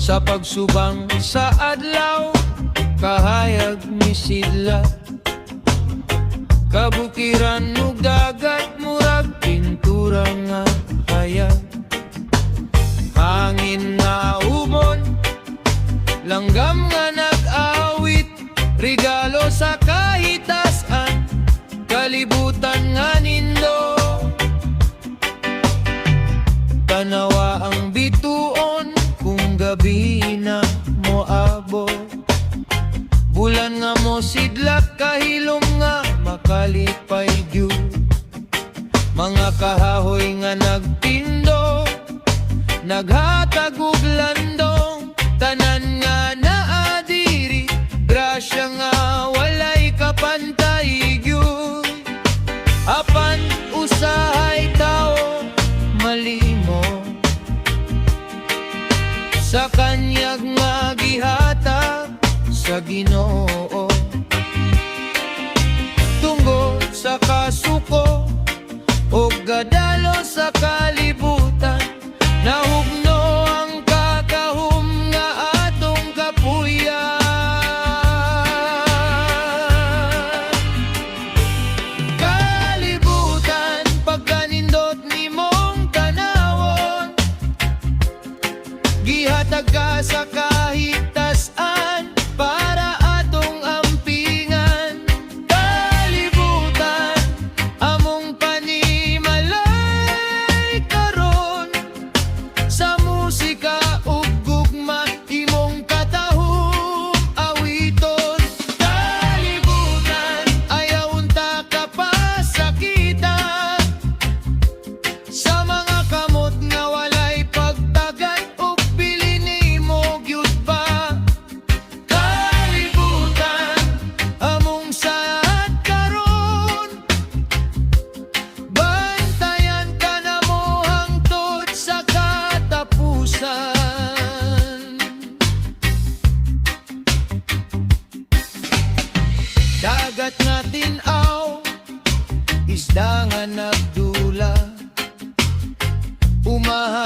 Sa pagsubang sa adlaw, kahayag misidla. Kabukiran ug dagat, murag pintura nga hayag. Hangin nga umon, langgam nga nag-awit. Regalo sa kahitasan, kalibutan nga nindo. Tanawa ang bituon kung gabi na moabot. Bulan nga mo sidlak, kahilom nga makalipay gyud. Mga kahahoy nga nagtindo, naghatag og landong. Tanan nga naa diri, grasya nga walay kapantay gyud. Apan usahay tao malimo, sa kanyag nga gihatag sa Ginoo. Tungod sa kasuko o gadalo sa kalibutan, nahugno ang kakahum nga atong kapuyan. Kalibutan pagkanindot nimong tanawon, gihatag ka sa kahitasan para atong ampingan. Kalibutan among panimalay karon, sa musika ug gugma imong katahum awiton. Kalibutan ayaw unta ka pasakitan, sa mga kamot nga walay pagtagat ug bili nimo gyud pa. Kalibutan among saad karon, bantayan ka na mo hangtod sa katapusan. Dagat nga tin-aw, isda nga nagdula, umaha